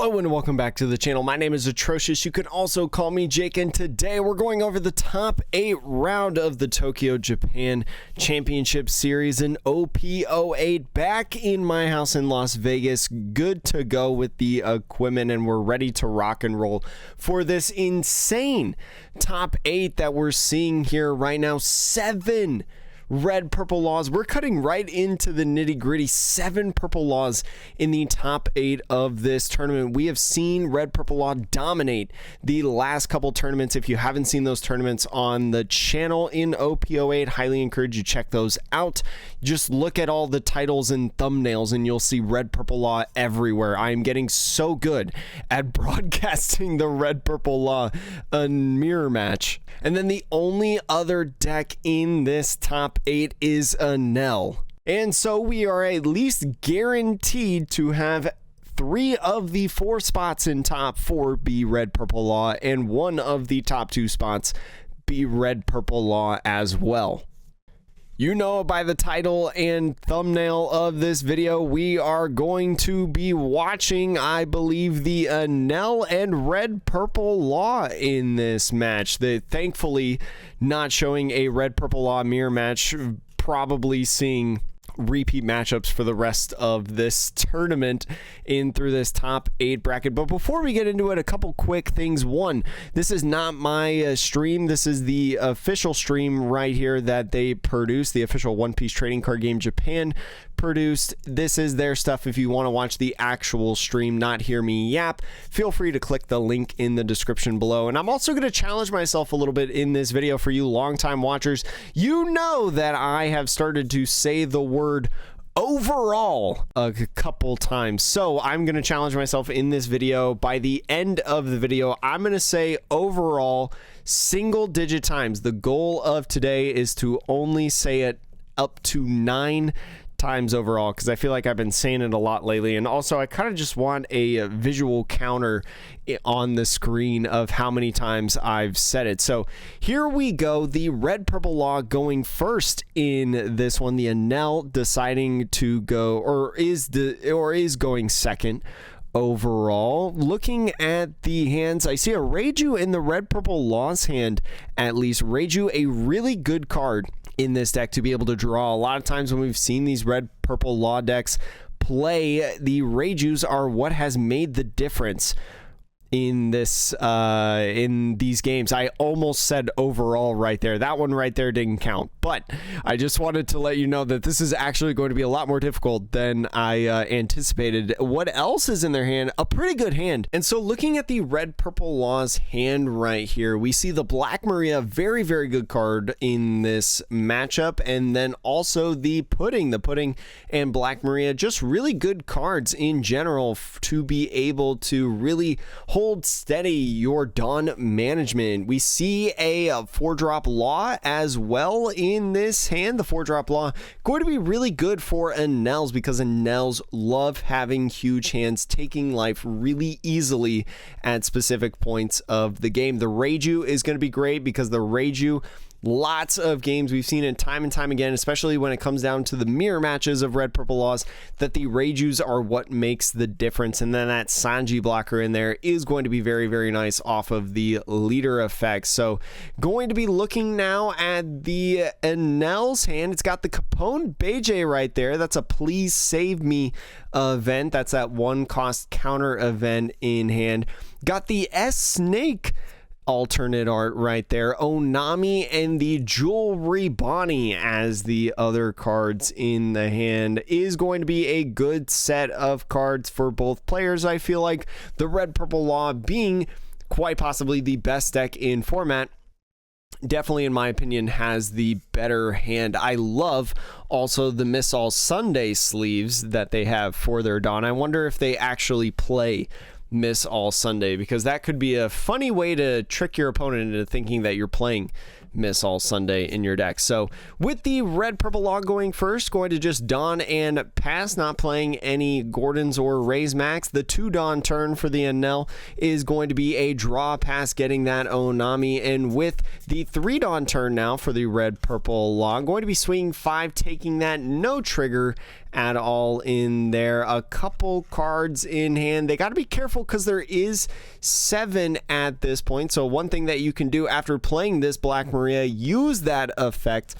Hello and welcome back to the channel. My name is Atrocious. You can also call me Jake, and today we're going over the top 8 round of the Tokyo, Japan Championship Series in OP08 back in my house in Las Vegas. Good to go with the equipment, and we're ready to rock and roll for this insane top 8 that we're seeing here right now. 7 red purple laws. We're cutting right into the nitty gritty. 7 purple laws in the top 8 of this tournament. We have seen red purple law dominate the last couple tournaments. If you haven't seen those tournaments on the channel in OP08, highly encourage you check those out. Just look at all the titles and thumbnails and you'll see red purple law everywhere. I am getting so good at broadcasting the red purple law mirror match. And then the only other deck in this top 8 is Enel. And so we are at least guaranteed to have 3 of the 4 spots in top 4 be red purple law, and 1 of the top 2 spots be red purple law as well. You know by the title and thumbnail of this video, we are going to be watching, I believe, the Enel and red purple law in this match. Thankfully not showing a red purple law mirror match, probably seeing repeat matchups for the rest of this tournament in through this top 8 bracket. But before we get into it, a couple quick things. One, this is not my stream. This is the official stream right here that they produced, the official One Piece trading card game Japan produced. This is their stuff. If you want to watch the actual stream, not hear me yap, feel free to click the link in the description below. And I'm also going to challenge myself a little bit in this video. For you longtime watchers, you know that I have started to say the word overall a couple times. So I'm going to challenge myself in this video. By the end of the video, I'm going to say overall single digit times. The goal of today is to only say it up to 9 times overall, because I feel like I've been saying it a lot lately. And also I kind of just want a visual counter on the screen of how many times I've said it. So here we go. The red purple law going first in this one. The Enel deciding to go, or is going second overall. Looking at the hands, I see a Reiju in the red purple law's hand. At least Reiju, a really good card in this deck to be able to draw. A lot of times when we've seen these red purple law decks play, the Reijus are what has made the difference in this in these games. I almost said overall right there. That one right there didn't count, but I just wanted to let you know that this is actually going to be a lot more difficult than I anticipated. What else is in their hand? A pretty good hand. And so looking at the red purple law's hand right here, we see the Black Maria, very good card in this matchup, and then also the Pudding and Black Maria, just really good cards in general to be able to really hold steady your Dawn management. We see a 4-drop law as well in this hand. The 4-drop law going to be really good for Enels, because Enels love having huge hands, taking life really easily at specific points of the game. The Reiju is going to be great, because the Reiju, lots of games we've seen it time and time again, especially when it comes down to the mirror matches of red purple laws, that the Reijus are what makes the difference. And then that Sanji blocker in there is going to be very nice off of the leader effect. So going to be looking now at the Enel's hand. It's got the Capone Beige right there. That's a please save me event. That's that 1-cost counter event in hand. Got the S Snake alternate art right there. Onami and the Jewelry Bonnie as the other cards in the hand. Is going to be a good set of cards for both players. I feel like the red purple law being quite possibly the best deck in format, definitely in my opinion has the better hand. I love also the Miss All Sunday sleeves that they have for their Dawn. I wonder if they actually play Miss All Sunday, because that could be a funny way to trick your opponent into thinking that you're playing Miss All Sunday in your deck. So with the red purple law going first, going to just Dawn and pass, not playing any Gordons or Raise Max. The 2 Dawn turn for the Enel is going to be a draw pass, getting that Onami. And with the 3 Dawn turn now for the red purple law, I'm going to be swinging 5, taking that no trigger at all in there. A couple cards in hand. They got to be careful because there is 7 at this point. So one thing that you can do after playing this Black Maria, use that effect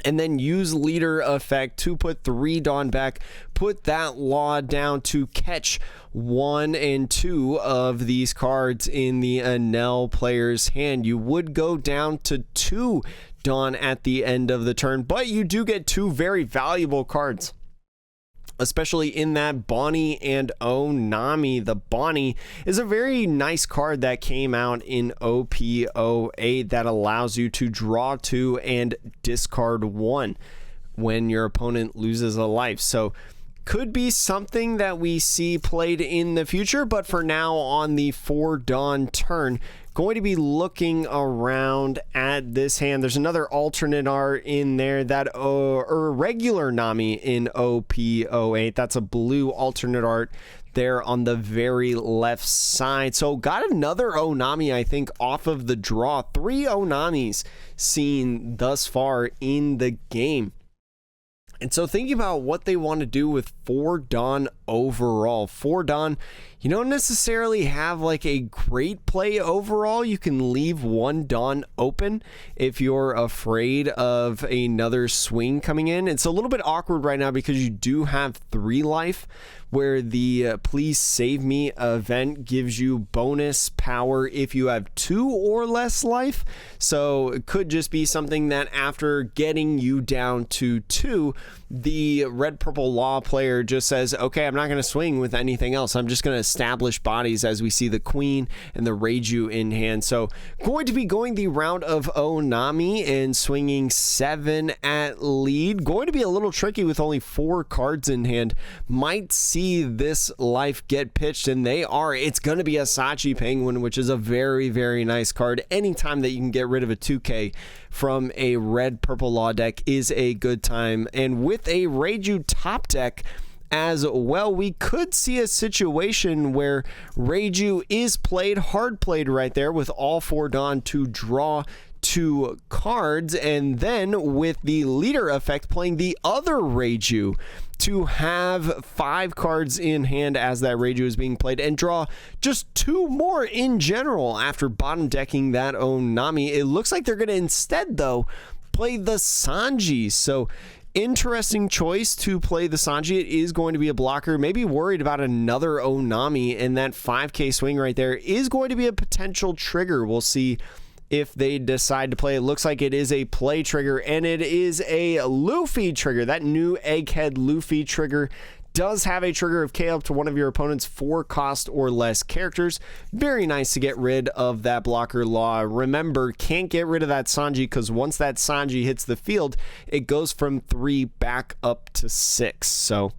and then use leader effect to put 3 Dawn back, put that law down to catch 1 and 2 of these cards in the Enel player's hand. You would go down to 2 Dawn at the end of the turn, but you do get 2 very valuable cards, especially in that Bonnie and Onami. The Bonnie is a very nice card that came out in OP08 that allows you to draw 2 and discard 1 when your opponent loses a life. So could be something that we see played in the future, but for now on the 4 Dawn turn, going to be looking around at this hand. There's another alternate art in there, that regular Nami in OP08. That's a blue alternate art there on the very left side. So got another Onami, I think, off of the draw. 3 Onamis seen thus far in the game. And so thinking about what they want to do with 4 Dawn overall. 4 Dawn, you don't necessarily have like a great play overall. You can leave 1 Dawn open if you're afraid of another swing coming in. It's a little bit awkward right now because you do have 3 life, where the Please Save Me event gives you bonus power if you have 2 or less life. So it could just be something that after getting you down to 2, the red purple law player just says, okay, I'm not going to swing with anything else. I'm just going to establish bodies, as we see the Queen and the Reiju in hand. So going to be going the round of Onami and swinging 7 at lead. Going to be a little tricky with only 4 cards in hand. Might see this life get pitched, and they are. It's going to be a Sachi Penguin, which is a very, very nice card. Anytime that you can get rid of a 2K from a red purple law deck is a good time. And with a Reiju top deck as well, we could see a situation where Reiju is played, hard played right there, with all 4 Dawn to draw 2 cards, and then with the leader effect playing the other Reiju to have 5 cards in hand as that Reiju is being played, and draw just 2 more in general after bottom decking that Onami. It looks like they're going to instead, though, play the Sanji. So interesting choice to play the Sanji. It is going to be a blocker. Maybe worried about another Onami, and that 5K swing right there is going to be a potential trigger. We'll see if they decide to play. It looks like it is a play trigger, and it is a Luffy trigger. That new Egghead Luffy trigger does have a trigger of K up to one of your opponent's 4 cost or less characters. Very nice to get rid of that blocker law. Remember, can't get rid of that Sanji, because once that Sanji hits the field, it goes from 3 back up to 6. So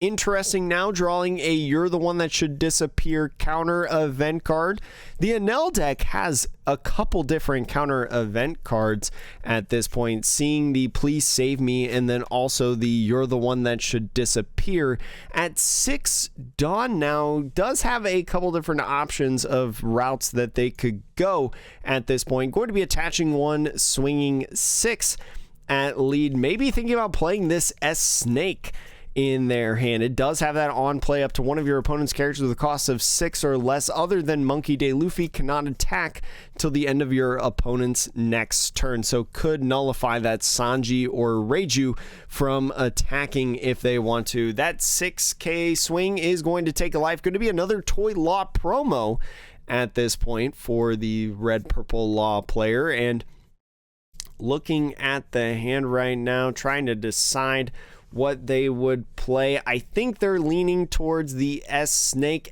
interesting now, drawing a You're the One That Should Disappear counter event card. The Enel deck has a couple different counter event cards at this point, seeing the Please Save Me and then also the You're the One That Should Disappear at 6 Dawn now does have a couple different options of routes that they could go at this point. Going to be attaching 1, swinging 6 at lead, maybe thinking about playing this S Snake in their hand. It does have that on play up to one of your opponent's characters with a cost of 6 or less, other than Monkey D. Luffy, cannot attack till the end of your opponent's next turn. So could nullify that Sanji or Reiju from attacking if they want to. That 6K swing is going to take a life. Going to be another Toy Law promo at this point for the red purple law player. And looking at the hand right now, trying to decide what they would play. I think they're leaning towards the S Snake.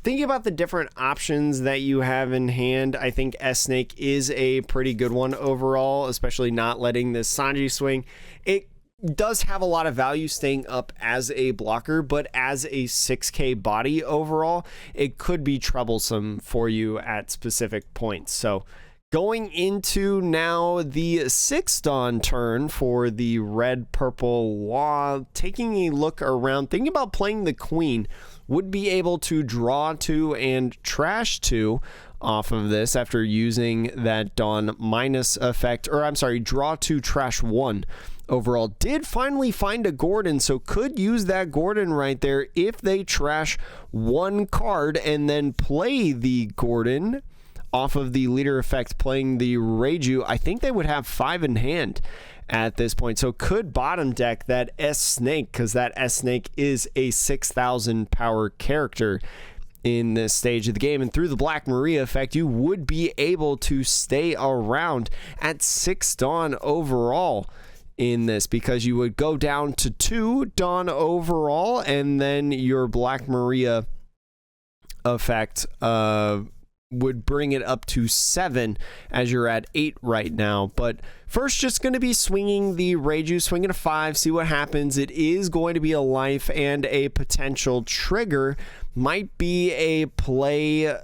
Thinking about the different options that you have in hand, I think S Snake is a pretty good one overall, especially not letting this Sanji swing. It does have a lot of value staying up as a blocker, but as a 6K body overall, it could be troublesome for you at specific points. So going into now the 6th Dawn turn for the red purple law, taking a look around, thinking about playing the Queen. Would be able to draw 2 and trash 2 off of this after using that Dawn minus effect, or I'm sorry, draw 2, trash 1 overall. Did finally find a Gordon, so could use that Gordon right there if they trash one card and then play the Gordon off of the leader effect, playing the Reiju. I think they would have 5 in hand at this point, so could bottom deck that S Snake, because that S Snake is a 6,000 power character in this stage of the game, and through the Black Maria effect you would be able to stay around at 6 Dawn overall in this, because you would go down to 2 Dawn overall, and then your Black Maria effect would bring it up to 7, as you're at 8 right now. But first, just going to be swinging the Reiju, swinging a 5, see what happens. It is going to be a life and a potential trigger. Might be a play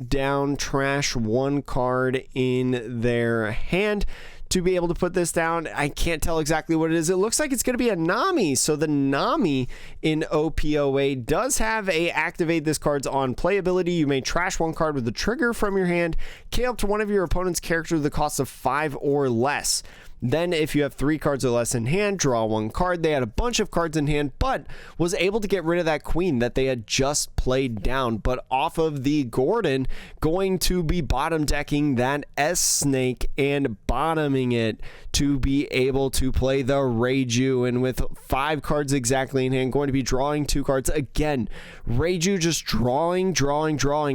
down, trash one card in their hand to be able to put this down. I can't tell exactly what it is. It looks like it's going to be a Nami. So the Nami in OP08 does have a activate this card's on play ability. You may trash one card with the trigger from your hand, KO up to one of your opponent's characters with the cost of 5 or less. Then if you have 3 cards or less in hand, draw one card. They had a bunch of cards in hand, but was able to get rid of that queen that they had just played down. But off of the Gordon, going to be bottom decking that S Snake and bottoming it to be able to play the Reiju. And with 5 cards exactly in hand, going to be drawing 2 cards again. Reiju just drawing,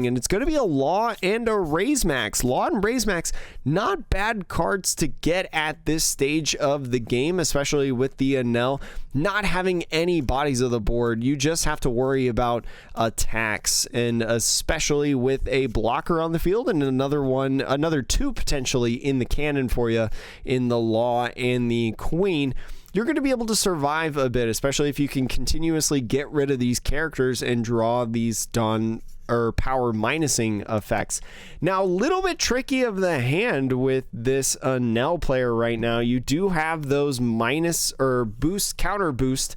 and it's going to be a Law and a Raise Max. Law and Raise Max, not bad cards to get at this stage of the game, especially with the Enel not having any bodies of the board. You just have to worry about attacks, and especially with a blocker on the field and another 2 potentially in the cannon for you in the Law and the Queen. You're going to be able to survive a bit, especially if you can continuously get rid of these characters and draw these Dawn or power minusing effects. Now, a little bit tricky of the hand with this Enel player right now. You do have those minus or boost, counter boost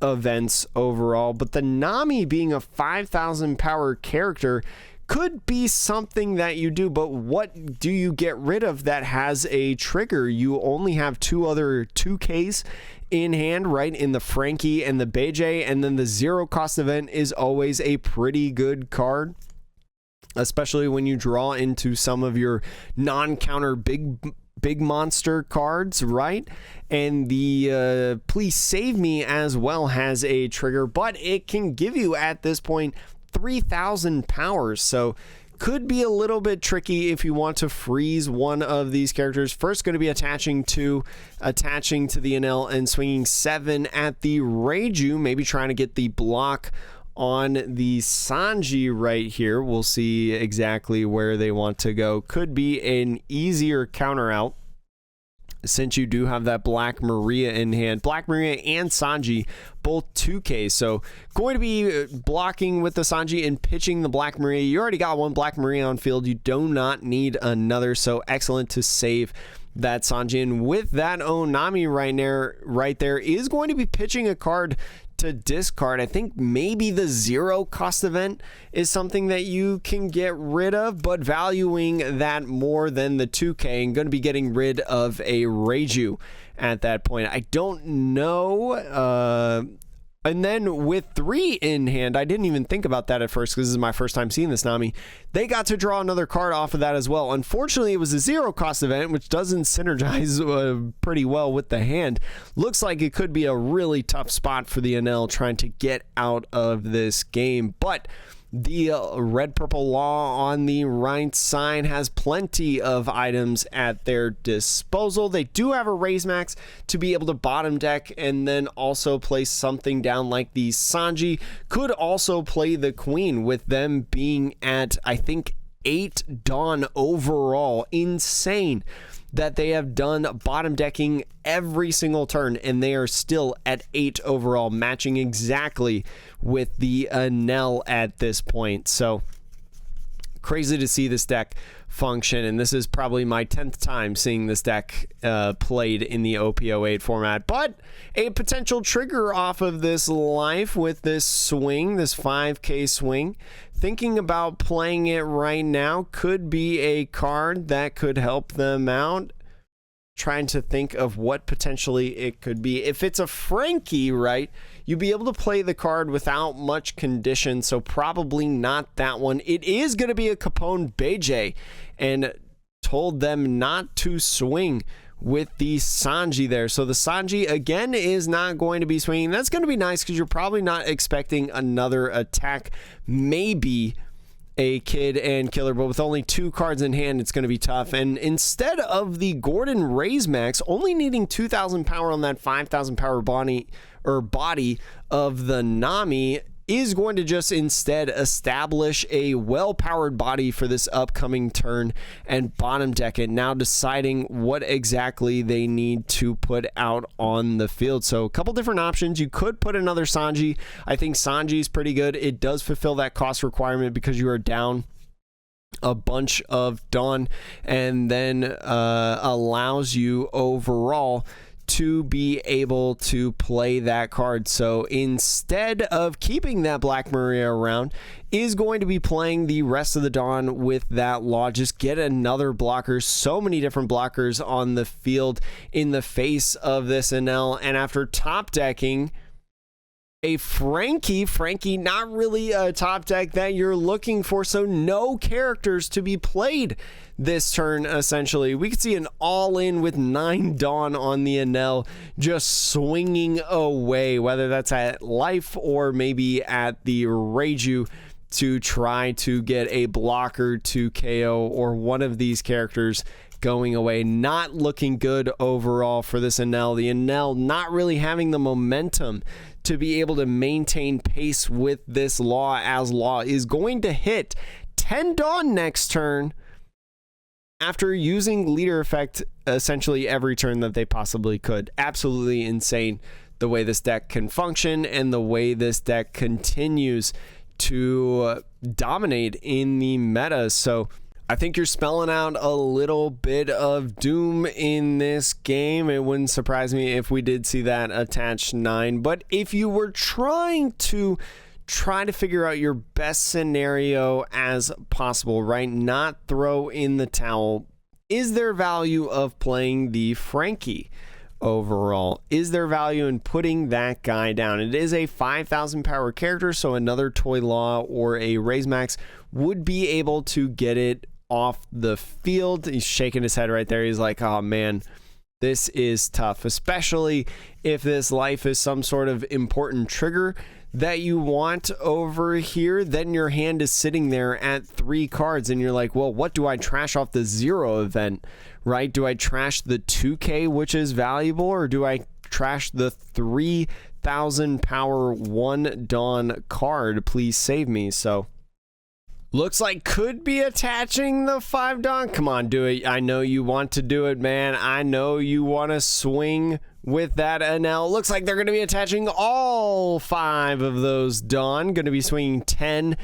events overall, but the Nami being a 5,000 power character could be something that you do, but what do you get rid of that has a trigger? You only have 2 other 2Ks in hand, right, in the Frankie and the Beijay, and then the 0 cost event is always a pretty good card, especially when you draw into some of your non-counter big monster cards, right? And the Please Save Me as well has a trigger, but it can give you at this point 3,000 powers, so could be a little bit tricky if you want to freeze one of these characters. First, going to be attaching to the Enel and swinging 7 at the Reiju, maybe trying to get the block on the Sanji right here. We'll see exactly where they want to go. Could be an easier counter out, since you do have that Black Maria in hand. Black Maria and Sanji, both 2K. So going to be blocking with the Sanji and pitching the Black Maria. You already got one Black Maria on field. You do not need another. So excellent to save that Sanji. And with that Onami right there is going to be pitching a card to discard. I think maybe the 0 cost event is something that you can get rid of, but valuing that more than the 2K and going to be getting rid of a Reiju at that point. I don't know. And then with 3 in hand, I didn't even think about that at first because this is my first time seeing this Nami. They got to draw another card off of that as well. Unfortunately, it was a 0 cost event, which doesn't synergize pretty well with the hand. Looks like it could be a really tough spot for the Enel trying to get out of this game. But the red purple Law on the right side has plenty of items at their disposal. They do have a Raise Max to be able to bottom deck and then also place something down like the Sanji. Could also play the Queen with them being at, I think, 8 Dawn overall. Insane that they have done bottom decking every single turn and they are still at 8 overall, matching exactly with the Enel at this point. So crazy to see this deck function, and this is probably my 10th time seeing this deck played in the OP08 format. But a potential trigger off of this life with this swing, this 5K swing. Thinking about playing it right now, could be a card that could help them out. trying to think of what potentially it could be. If it's a Frankie, right, you'd be able to play the card without much condition, so probably not that one. It is going to be a Capone Beige, and told them not to swing with the Sanji there. So the Sanji, again, is not going to be swinging. That's going to be nice because you're probably not expecting another attack. Maybe a Kid and Killer, but with only 2 cards in hand, it's going to be tough. And instead of the Gordon Raise Max, only needing 2,000 power on that 5,000 power body of the Nami, is going to just instead establish a well-powered body for this upcoming turn and bottom deck it, now deciding what exactly they need to put out on the field. So a couple different options. You could put another Sanji. I think Sanji is pretty good. It does fulfill that cost requirement because you are down a bunch of Dawn, and then allows you overall to be able to play that card. So instead of keeping that Black Maria around, is going to be playing the rest of the Dawn with that Law. Just get another blocker. So many different blockers on the field in the face of this Enel. And after top decking a Frankie, not really a top deck that you're looking for, so no characters to be played this turn. Essentially, we could see an all-in with 9 Dawn on the Enel, just swinging away, whether that's at life or maybe at the Reiju, to try to get a blocker to KO or one of these characters going away. Not looking good overall for this Enel. The Enel not really having the momentum to be able to maintain pace with this Law, as Law is going to hit 10 Dawn next turn after using leader effect essentially every turn that they possibly could. Absolutely insane the way this deck can function and the way this deck continues to dominate in the meta. So I think you're spelling out a little bit of doom in this game. It wouldn't surprise me if we did see that attached 9. But if you were trying to figure out your best scenario as possible, right? Not throw in the towel. Is there value of playing the Frankie overall? Is there value in putting that guy down? It is a 5,000 power character, so another Toy Law or a Raise Max would be able to get it off the field. He's shaking his head right there. He's like, oh man, this is tough, especially if this life is some sort of important trigger that you want over here. Then your hand is sitting there at 3 cards and you're like, well, what do I trash off the 0 event, right? Do I trash the 2k, which is valuable, or do I trash the 3,000 power 1 Dawn card? Please save me. So looks like could be attaching the 5 Dawn. Come on, do it. I know you want to do it, man. I know you want to swing with that Enel. Looks like they're going to be attaching all 5 of those Dawn. Going to be swinging 10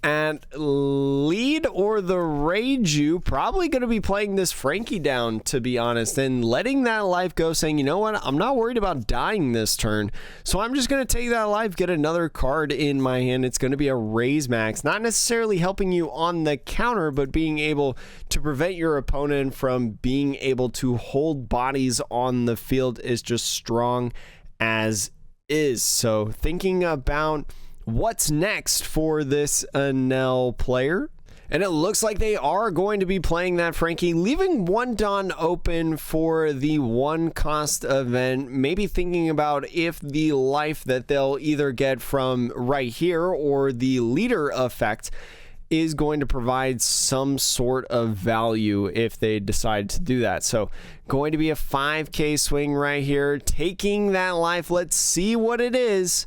at lead, or the Reiju. Probably going to be playing this Frankie down, to be honest, and letting that life go, saying, you know what, I'm not worried about dying this turn, so I'm just going to take that life, get another card in my hand. It's going to be a Raise Max, not necessarily helping you on the counter, but being able to prevent your opponent from being able to hold bodies on the field is just strong as is. So thinking about what's next for this Enel player, and it looks like they are going to be playing that Frankie, leaving 1 Dawn open for the 1 cost event. Maybe thinking about if the life that they'll either get from right here or the leader effect is going to provide some sort of value if they decide to do that. So going to be a 5k swing right here, taking that life. Let's see what it is.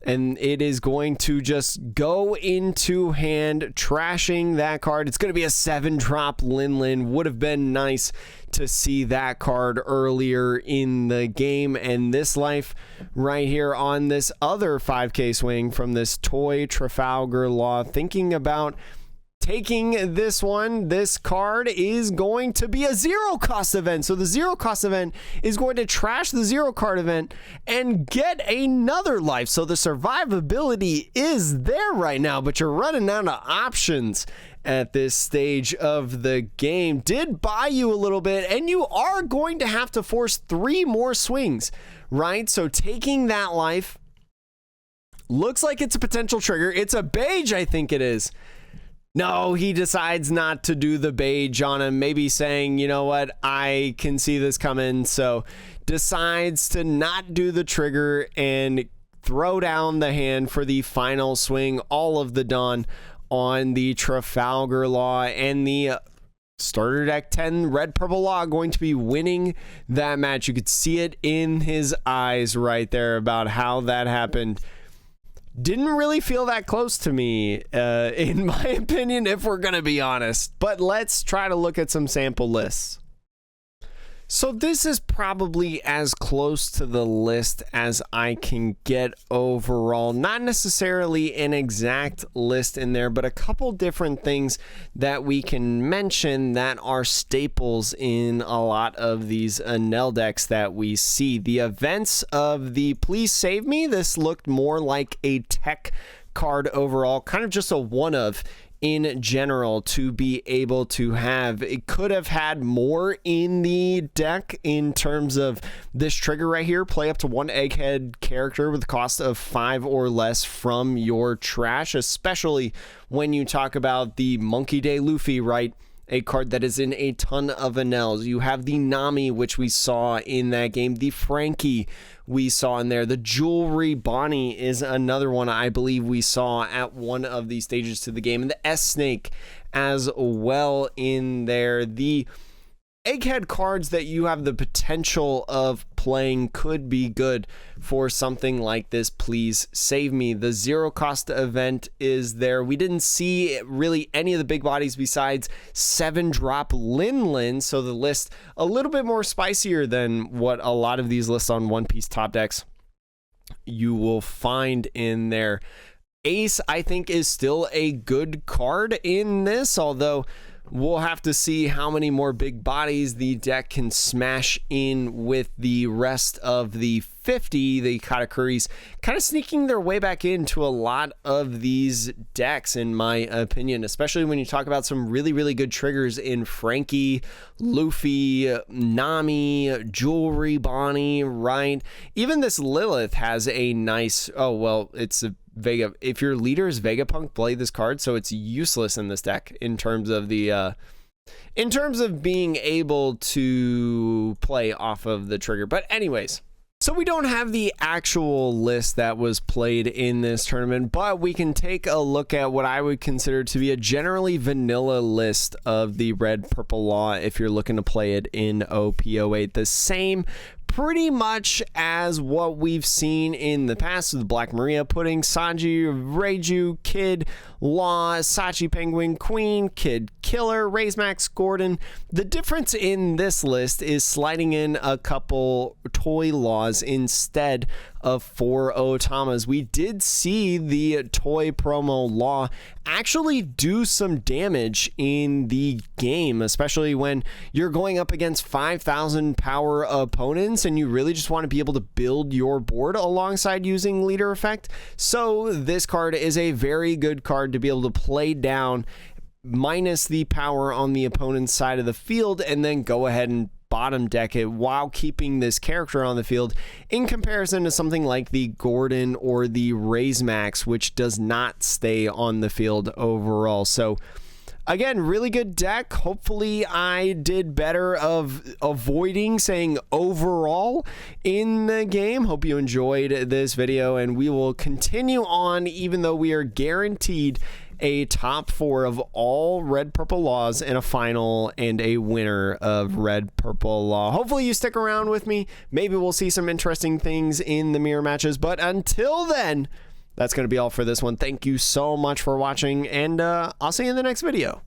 And it is going to just go into hand, trashing that card. It's going to be a 7-drop Lin. Would have been nice to see that card earlier in the game. And this life right here on this other 5k swing from this Toy Trafalgar Law, thinking about taking this one, this card is going to be a zero cost event. So the zero cost event is going to trash the zero card event and get another life. So the survivability is there right now, but you're running out of options at this stage of the game. Did buy you a little bit, and you are going to have to force 3 more swings, right? So taking that life looks like it's a potential trigger. It's a beige, I think it is. No, he decides not to do the beige on him, maybe saying, you know what, I can see this coming, so decides to not do the trigger and throw down the hand for the final swing, all of the dawn on the Trafalgar Law, and the starter deck 10 red purple law going to be winning that match. You could see it in his eyes right there about how that happened. Didn't really feel that close to me, in my opinion, if we're going to be honest. But let's try to look at some sample lists. So this is probably as close to the list as I can get overall. Not necessarily an exact list in there, but a couple different things that we can mention that are staples in a lot of these Enel decks that we see. The events of the Please Save Me, this looked more like a tech card overall, kind of just a one of in general to be able to have. It could have had more in the deck in terms of this trigger right here. Play up to 1 egghead character with a cost of 5 or less from your trash, especially when you talk about the Monkey Day Luffy, right? A card that is in a ton of Enels. You have the Nami, which we saw in that game. The Frankie we saw in there. The Jewelry Bonnie is another one I believe we saw at one of the stages to the game. And the S-Snake as well in there. The egghead cards that you have the potential of playing could be good for something like this Please Save Me. The zero cost event is there. We didn't see really any of the big bodies besides 7-drop Lin, so the list a little bit more spicier than what a lot of these lists on One Piece top decks you will find in there. Ace, I think, is still a good card in this, although we'll have to see how many more big bodies the deck can smash in with the rest of the 50. The Katakuris kind of sneaking their way back into a lot of these decks, in my opinion, especially when you talk about some really, really good triggers in Frankie, Luffy, Nami, Jewelry Bonnie, right? Even this Lilith has a nice, oh, well, it's a Vega. If your leader is Vegapunk, play this card, so it's useless in this deck in terms of the in terms of being able to play off of the trigger. But anyways, so we don't have the actual list that was played in this tournament, but we can take a look at what I would consider to be a generally vanilla list of the red purple law if you're looking to play it in OP08. The same pretty much as what we've seen in the past with Black Maria Pudding, Sanji, Reiju, Kid, Law, Sachi Penguin, Queen, Kid Killer, Max Gordon. The difference in this list is sliding in a couple toy laws instead of 4 Otamas. We did see the toy promo law actually do some damage in the game, especially when you're going up against 5,000 power opponents and you really just want to be able to build your board alongside using leader effect. So this card is a very good card to be able to play down minus the power on the opponent's side of the field and then go ahead and bottom deck it while keeping this character on the field, in comparison to something like the Gordon or the Max, which does not stay on the field overall. So again, really good deck. Hopefully I did better of avoiding saying overall in the game. Hope you enjoyed this video, and we will continue on even though we are guaranteed a top 4 of all red purple laws and a final and a winner of red purple law. Hopefully you stick around with me. Maybe we'll see some interesting things in the mirror matches, but until then, that's going to be all for this one. Thank you so much for watching, and I'll see you in the next video.